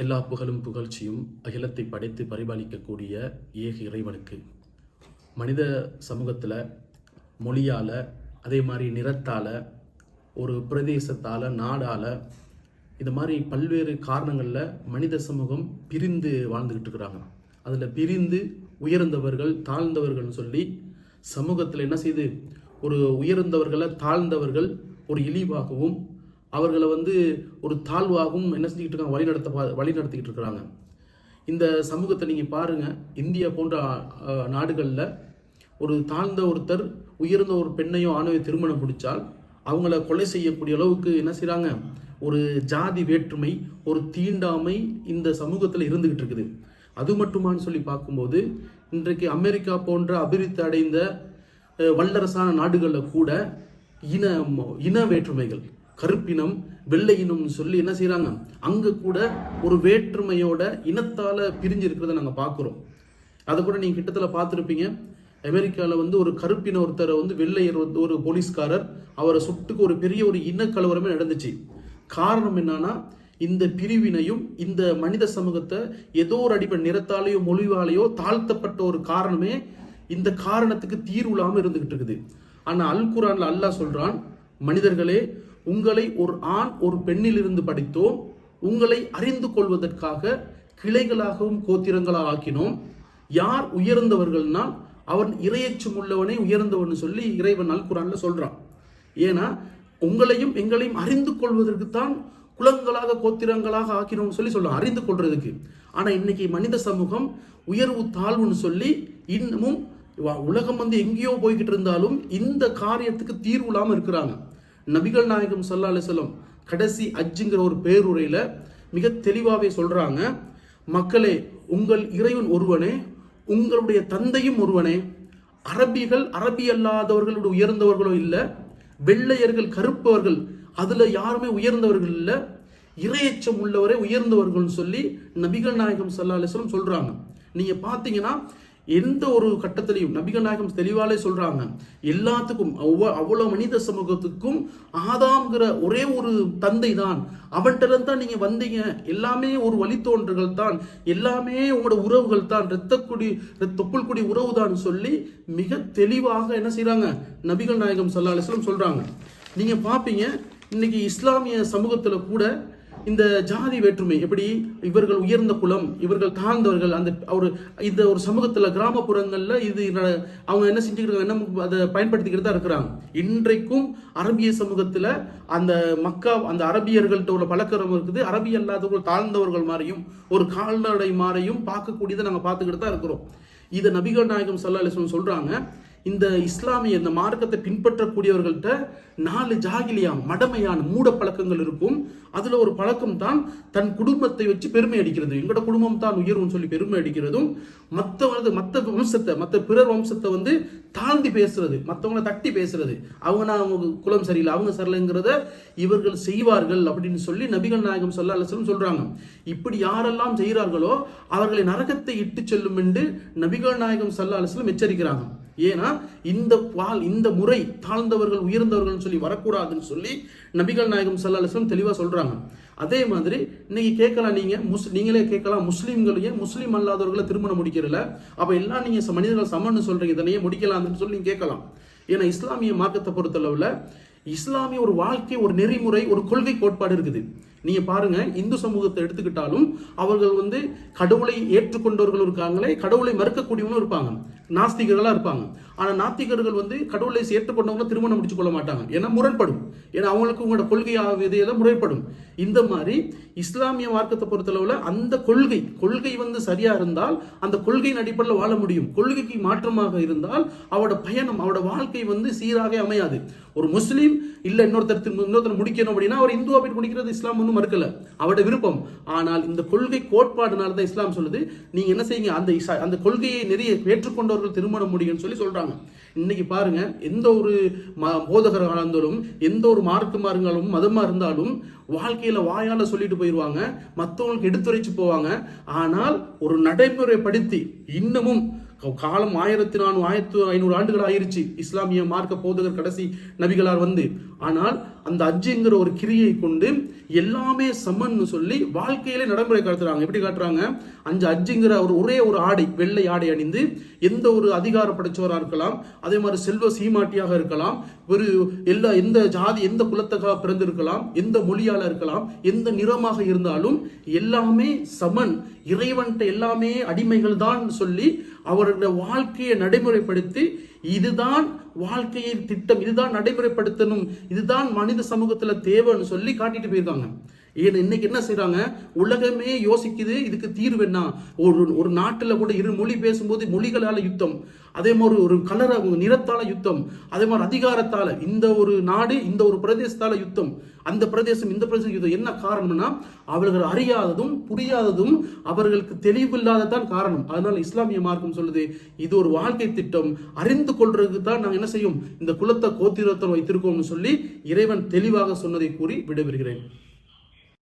எல்லா புகழும் புகழ்ச்சியும் அகிலத்தை படைத்து பரிபாலிக்கக்கூடிய ஏக இறைவனுக்கு. மனித சமூகத்தில் மொழியால், அதே மாதிரி நிறத்தால், ஒரு பிரதேசத்தால், நாடால், இது மாதிரி பல்வேறு காரணங்களில் மனித சமூகம் பிரிந்து வாழ்ந்துக்கிட்டு இருக்கிறாங்க. அதில் பிரிந்து உயர்ந்தவர்கள் தாழ்ந்தவர்கள்னு சொல்லி சமூகத்தில் என்ன செய்யுது, ஒரு உயர்ந்தவர்களை தாழ்ந்தவர்கள் ஒரு இழிவாகவும் அவர்களை ஒரு தாழ்வாகவும் என்ன செஞ்சுக்கிட்டு இருக்காங்க, வழி நடத்திக்கிட்டு இருக்கிறாங்க. இந்த சமூகத்தை நீங்கள் பாருங்கள், இந்தியா போன்ற நாடுகளில் ஒரு தாழ்ந்த ஒருத்தர் உயர்ந்த ஒரு பெண்ணையோ ஆணையோ திருமணம் முடித்தால் அவங்கள கொலை செய்யக்கூடிய அளவுக்கு என்ன செய்கிறாங்க, ஒரு ஜாதி வேற்றுமை, ஒரு தீண்டாமை இந்த சமூகத்தில் இருந்துக்கிட்டு இருக்குது. அது மட்டுமான்னு சொல்லி பார்க்கும்போது இன்றைக்கு அமெரிக்கா போன்ற அபிவிருத்தி அடைந்த வல்லரசான நாடுகளில் கூட இன வேற்றுமைகள், கருப்பினம் வெள்ளை இனம்னு சொல்லி என்ன செய்கிறாங்க, அங்கே கூட ஒரு வேற்றுமையோட இனத்தால் பிரிஞ்சு இருக்கிறத நாங்கள் பார்க்குறோம். அதை கூட நீங்கள் கிட்டத்தில் பார்த்துருப்பீங்க. அமெரிக்காவில் ஒரு கருப்பின ஒருத்தரை வெள்ளையர் ஒரு போலீஸ்காரர் அவரை சுட்டுக்கு ஒரு பெரிய ஒரு இனக்கலவரமே நடந்துச்சு. காரணம் என்னன்னா, இந்த பிரிவினையும் இந்த மனித சமூகத்தை ஏதோ ஒரு அடிப்படை நிறத்தாலேயோ மொழிவாலேயோ தாழ்த்தப்பட்ட ஒரு காரணமே இந்த காரணத்துக்கு தீர்வுலாமல் இருந்துகிட்டு இருக்குது. ஆனால் அல் குர்ஆன்ல அல்லாஹ் சொல்றான், மனிதர்களே, உங்களை ஒரு ஆண் ஒரு பெண்ணிலிருந்து படித்தோம், உங்களை அறிந்து கொள்வதற்காக கிளைகளாகவும் கோத்திரங்களாக ஆக்கினோம். யார் உயர்ந்தவர்கள்னா அவன் இறையச்சம் உள்ளவனே உயர்ந்தவன் சொல்லி இறைவன் அல் குர்ஆன்ல சொல்றான். ஏன்னா உங்களையும் எங்களையும் அறிந்து கொள்வதற்கு தான் குலங்களாக கோத்திரங்களாக ஆக்கினோம்னு சொல்லி சொல்லலாம், அறிந்து கொள்றதுக்கு. ஆனா இன்னைக்கு மனித சமூகம் உயர்வு தாழ்வுன்னு சொல்லி இன்னமும் உலகம் எங்கேயோ போய்கிட்டு இருந்தாலும் இந்த காரியத்துக்கு தீர்வு இல்லாமல் இருக்கிறாங்க. நபிகள் நாயகம் ஸல்லல்லாஹு அலைஹி வஸல்லம் கடைசி ஹஜ்ஜுங்கிற ஒரு பேருரையில மிக தெளிவாகவே சொல்றாங்க, மக்களே, உங்கள் இறைவன் ஒருவனே, உங்களுடைய தந்தையும் ஒருவனே. அரபிகள் அரபி அல்லாதவர்களோட உயர்ந்தவர்களோ இல்லை, வெள்ளையர்கள் கருப்பவர்கள் அதுல யாருமே உயர்ந்தவர்கள் இல்லை, இறையச்சம் உள்ளவரே உயர்ந்தவர்கள் சொல்லி நபிகள் நாயகம் ஸல்லல்லாஹு அலைஹி வஸல்லம் சொல்றாங்க. நீங்க பாத்தீங்கன்னா எந்த ஒரு கட்டத்திலையும் நபிகள் நாயகம் தெளிவாலே சொல்றாங்க, எல்லாத்துக்கும் அவ்வளவு மனித சமூகத்துக்கும் ஆதாம்ங்கிற ஒரே ஒரு தந்தை தான், அவன்கிட்ட தான் நீங்க வந்தீங்க, எல்லாமே ஒரு வழித்தோன்றர்கள் தான், எல்லாமே உங்களோட உறவுகள் தான், தொப்புள் குடி உறவு தான் சொல்லி மிக தெளிவாக என்ன செய்யறாங்க நபிகள் நாயகம் ஸல்லல்லாஹு அலைஹி வஸல்லம் சொல்றாங்க. நீங்க பாப்பீங்க, இன்னைக்கு இஸ்லாமிய சமூகத்துல கூட இந்த ஜாதி வேற்றுமை, எப்படி இவர்கள் உயர்ந்த குலம், இவர்கள் தாழ்ந்தவர்கள், இந்த ஒரு சமூகத்துல கிராமப்புறங்கள்ல இது அவங்க என்ன செஞ்சுக்கிட்டு என்ன அதை பயன்படுத்திக்கிட்டு தான் இருக்கிறாங்க. இன்றைக்கும் அரபிய சமூகத்துல அந்த அரபியர்கள்ட்ட உள்ள பழக்கம் இருக்குது. அரபி அல்லாதவர்கள் தாழ்ந்தவர்கள் மாதிரியும் ஒரு கால்நடை மாதிரியும் பார்க்கக்கூடியதை நாங்கள் பார்த்துக்கிட்டு தான் இருக்கிறோம். இதை நபிகள் நாயகம் ஸல்லல்லாஹு அலைஹி வஸல்லம் சொல்றாங்க, இந்த இஸ்லாமிய இந்த மார்க்கத்தை பின்பற்றக்கூடியவர்கள்ட்ட 4 ஜாகிலியா மடமையான மூட பழக்கங்கள் இருக்கும். அதுல ஒரு பழக்கம் தான் தன் குடும்பத்தை வச்சு பெருமை அடிக்கிறது. எங்களோட குடும்பம் தான் உயர்வுன்னு சொல்லி பெருமை அடிக்கிறதும், மற்ற பிறர் வம்சத்தை தாழ்ந்து பேசுறது, மற்றவங்களை தட்டி பேசுறது, அவங்க குலம் சரியில்லை, அவங்க சரியில்லைங்கிறத இவர்கள் செய்வார்கள் அப்படின்னு சொல்லி நபிகள் நாயகம் ஸல்லல்லாஹு அலைஹி வஸல்லம் சொல்றாங்க. இப்படி யாரெல்லாம் செய்கிறார்களோ அவர்களை நரகத்தை இட்டு செல்லும் என்று நபிகள் நாயகம் ஸல்லல்லாஹு அலைஹி வஸல்லம் எச்சரிக்கிறாங்க. ஏன்னா இந்த முறை தாழ்ந்தவர்கள் உயர்ந்தவர்கள் சொல்லி வரக்கூடாதுன்னு சொல்லி நபிகள் நாயகம் ஸல்லல்லாஹு அலைஹி வஸல்லம் தெளிவா சொல்றாங்க. அதே மாதிரி இன்னைக்கு கேட்கலாம், நீங்களே கேட்கலாம், முஸ்லீம்களையே முஸ்லீம் அல்லாதவர்களை திருமணம் முடிக்கிறல, அப்ப எல்லாம் நீங்க மனிதர்கள் சமன்னு சொல்றீங்க, இதனையே முடிக்கலாம்னு சொல்லி நீங்க கேட்கலாம். ஏன்னா இஸ்லாமிய மார்க்கத்தை பொறுத்தளவுல இஸ்லாமிய ஒரு வாழ்க்கை, ஒரு நெறிமுறை, ஒரு கொள்கை கோட்பாடு இருக்குது. நீங்க பாருங்க, இந்து சமூகத்தை எடுத்துக்கிட்டாலும் அவர்கள் கடவுளை ஏற்றுக்கொண்டவர்கள் இருக்காங்களே, கடவுளை மறுக்கக்கூடியவங்களும் இருப்பாங்க, நாஸ்திகர்களா இருப்பாங்க. ஆனா நாத்திகர்கள் கடவுளை ஏற்றுக்கொண்டவங்க திருமணம் முடிச்சு கொள்ள மாட்டாங்க, ஏன்னா முரண்படும், ஏன்னா அவங்களுக்கு உங்களோட கொள்கை விதையெல்லாம் முரண்படும். இந்த மாதிரி இஸ்லாமிய மார்க்கத்தை பொறுத்தளவுல அந்த கொள்கை சரியா இருந்தால் அந்த கொள்கையின் அடிப்படையில் வாழ முடியும். கொள்கைக்கு மாற்றமாக இருந்தால் அவரோட பயணம், அவரோட வாழ்க்கை சீராக அமையாது. ஒரு முஸ்லீம் இல்ல இன்னொருத்தர் முடிக்கணும் அப்படின்னா அவர் இந்துவா போய் முடிக்கிறது இஸ்லாம் மறுக்கல, அவரோட விருப்பம். ஆனால் இந்த கொள்கை கோட்பாடுனால தான் இஸ்லாம் சொல்லுது, நீங்க என்ன செய்யுங்க, அந்த கொள்கையை நிறைய ஏற்றுக்கொண்டவர்கள் திருமணம் முடியும்னு சொல்லி சொல்றாங்க. இன்னைக்கு பாருங்க, எந்த ஒரு போதகராக இருந்தாலும், எந்த ஒரு மார்க்கமா இருந்தாலும், மதமா இருந்தாலும் வாழ்க்கையில வாயால சொல்லிட்டு போயிடுவாங்க, மற்றவங்களுக்கு எடுத்துரைச்சு போவாங்க. ஆனால் ஒரு நடைமுறைப்படுத்தி இன்னமும் காலம் 1400-1500 ஆண்டுகள் ஆயிருச்சு இஸ்லாமிய மார்க்க போதகர் கடைசி நபிகளார் ஆனால் அந்த ஹஜ்ஜுங்கிற ஒரு கிரியை கொண்டு எல்லாமே சமன்னு சொல்லி வாழ்க்கையிலே நடைமுறை காட்டுறாங்க. எப்படி காட்டுறாங்க? 5 ஹஜ்ஜுங்கிற ஒரே ஒரு ஆடை, வெள்ளை ஆடை அணிந்து எந்த ஒரு அதிகார படைச்சவராக இருக்கலாம், அதே மாதிரி செல்வ சீமாட்டியாக இருக்கலாம், எந்த ஜாதி எந்த குலத்தக்காக பிறந்திருக்கலாம், எந்த மொழியால இருக்கலாம், எந்த நிறமாக இருந்தாலும் எல்லாமே சமன், இறைவன்ட்ட எல்லாமே அடிமைகள் தான் சொல்லி அவருடைய வாழ்க்கையை நடைமுறைப்படுத்தி இதுதான் வாழ்க்கையின் திட்டம், இதுதான் நடைமுறைப்படுத்தணும், இதுதான் மனித சமூகத்துல தேவைன்னு சொல்லி காட்டிட்டு போயிருக்காங்க. ஏன்னா இன்னைக்கு என்ன செய்யறாங்க? உலகமே யோசிக்குது இதுக்கு தீர்வு என்ன. ஒரு நாட்டுல கூட 2 மொழி பேசும்போது மொழிகளால யுத்தம், அதே மாதிரி ஒரு கலர நிறத்தால யுத்தம், அதே மாதிரி அதிகாரத்தால இந்த ஒரு நாடு இந்த ஒரு பிரதேசத்தால யுத்தம், அந்த பிரதேசம் இந்த பிரதேசம் யுத்தம். என்ன காரணம்னா அவர்கள் அறியாததும் புரியாததும் அவர்களுக்கு தெளிவில்லாததான் காரணம். அதனால இஸ்லாமிய மார்க்கம் சொல்லுது இது ஒரு வாழ்க்கை திட்டம், அறிந்து கொள்றதுக்கு தான் நாங்கள் என்ன செய்யும் இந்த குலத்தை கோத்திரத்தை வைத்திருக்கோம்னு சொல்லி இறைவன் தெளிவாக சொன்னதை கூறி விடைபெறுகிறேன்.